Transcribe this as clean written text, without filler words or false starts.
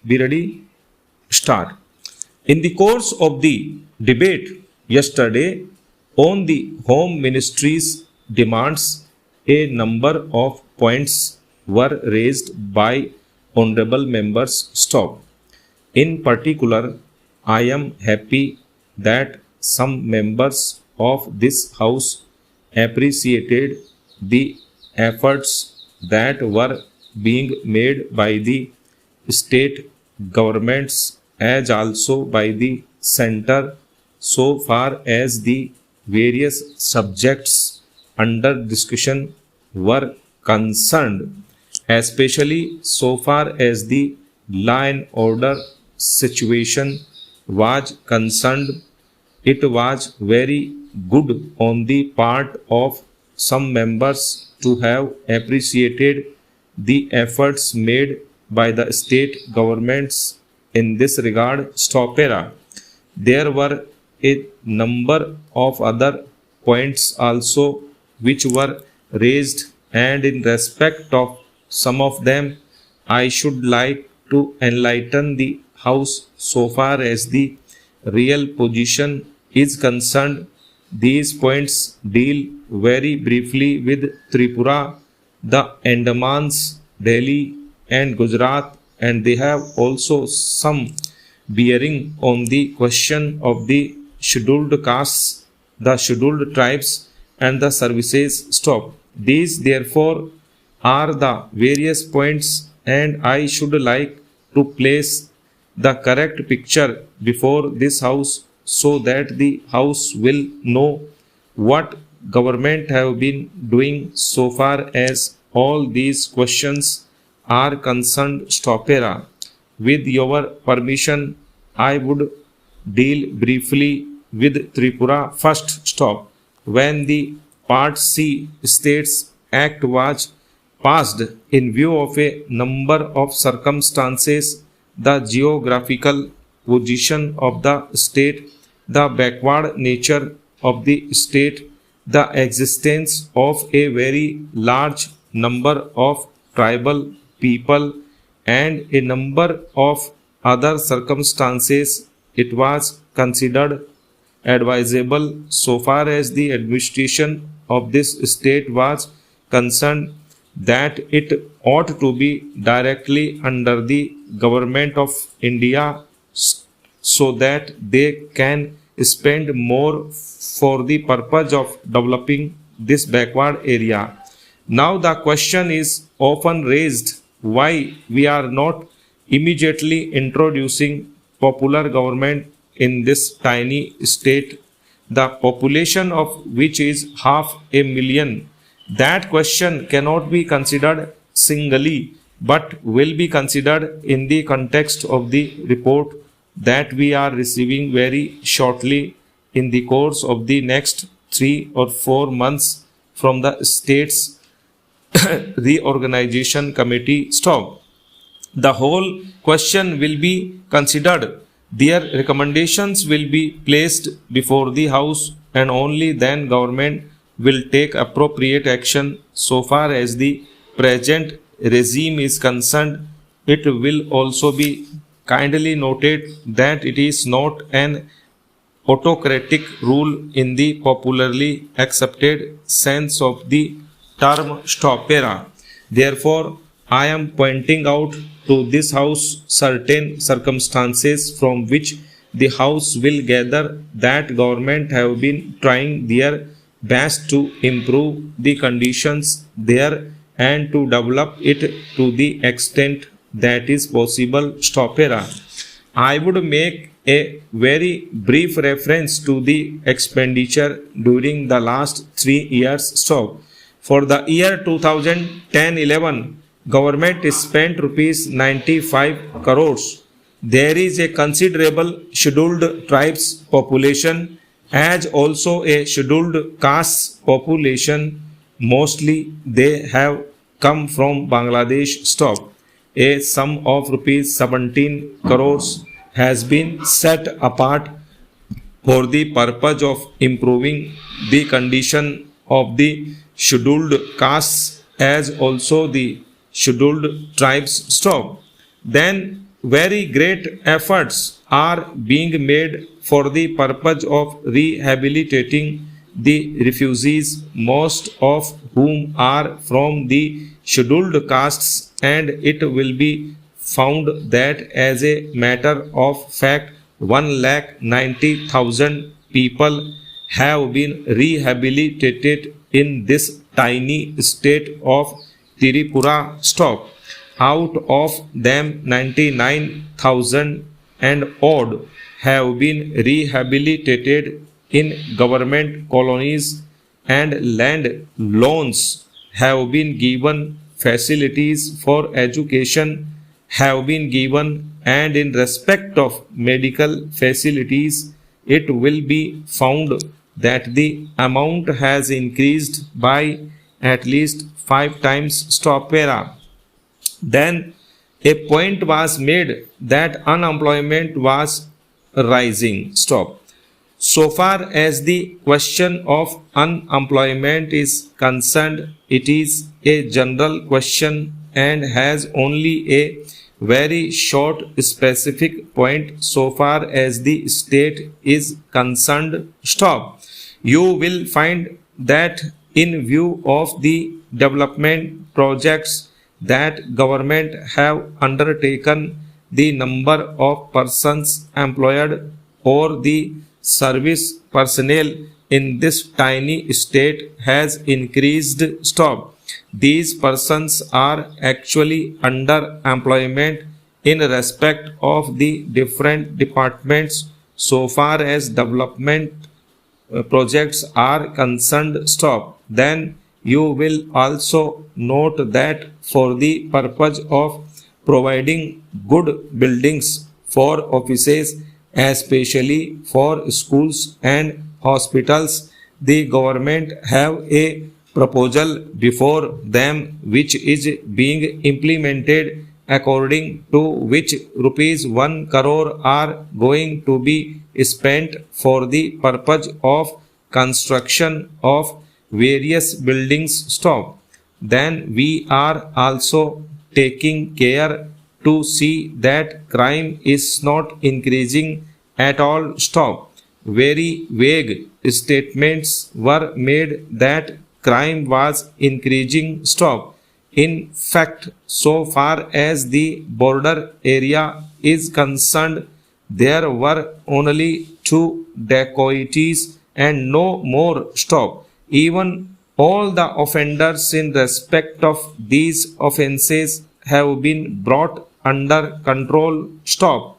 Be ready? Start. In the course of the debate yesterday on the Home Ministry's demands, a number of points were raised by honorable members. Stop. In particular, I am happy that some members of this House appreciated the efforts that were being made by the state governments as also by the center so far as the various subjects under discussion were concerned, especially so far as the law and order situation was concerned. It was very good on the part of some members to have appreciated the efforts made by the state governments in this regard. Stopera. There were a number of other points also which were raised, and in respect of some of them, I should like to enlighten the House so far as the real position is concerned. These points deal very briefly with Tripura, the Andamans, Delhi, and Gujarat, and they have also some bearing on the question of the scheduled castes, the scheduled tribes, and the services. Stop. These, therefore, are the various points, and I should like to place the correct picture before this House so that the House will know what government have been doing so far as all these questions are concerned. Stopera. With your permission, I would deal briefly with Tripura first. Stop. When the Part C States Act was passed, in view of a number of circumstances, the geographical position of the state, the backward nature of the state, the existence of a very large number of tribal people, and a number of other circumstances, it was considered advisable so far as the administration of this state was concerned that it ought to be directly under the government of India so that they can spend more for the purpose of developing this backward area. Now the question is often raised why we are not immediately introducing popular government in this tiny state, the population of which is 500,000. That question cannot be considered singly but will be considered in the context of the report that we are receiving very shortly in the course of the next 3 or 4 months from the state's reorganization committee. Stop. The whole question will be considered. Their recommendations will be placed before the House, and only then government will take appropriate action. So far as the present regime is concerned, it will also be kindly noted that it is not an autocratic rule in the popularly accepted sense of the term. Stopera. Therefore, I am pointing out to this House certain circumstances from which the House will gather that government have been trying their best to improve the conditions there and to develop it to the extent that is possible. Stopera. I would make a very brief reference to the expenditure during the last 3 years. Stop. For the year 2010-11, government spent rupees 95 crores. There is a considerable scheduled tribes population as also a scheduled caste population. Mostly they have come from Bangladesh. Stop. A sum of rupees 17 crores has been set apart for the purpose of improving the condition of the scheduled castes as also the scheduled tribes. Stop. Then very great efforts are being made for the purpose of rehabilitating the refugees, most of whom are from the scheduled castes, and it will be found that as a matter of fact 1,90,000 people have been rehabilitated in this tiny state of Tripura. Stop. Out of them 99,000 and odd have been rehabilitated in government colonies, and land loans have been given, facilities for education have been given, and in respect of medical facilities it will be found that the amount has increased by at least 5 times. Stop para. Then a point was made that unemployment was rising. Stop. So far as the question of unemployment is concerned, it is a general question and has only a very short specific point so far as the state is concerned. Stop. You will find that in view of the development projects that government have undertaken, the number of persons employed or the service personnel in this tiny state has increased. Stop. These persons are actually under employment in respect of the different departments so far as development projects are concerned. Stop. Then you will also note that for the purpose of providing good buildings for offices, especially for schools and hospitals, the government have a proposal before them which is being implemented, according to which rupees 1 crore are going to be spent for the purpose of construction of various buildings. Stop. Then we are also taking care to see that crime is not increasing at all. Stop. Very vague statements were made that crime was increasing. Stop. In fact, so far as the border area is concerned, there were only 2 dacoities and no more. Stop. Even all the offenders in respect of these offences have been brought under control. Stop.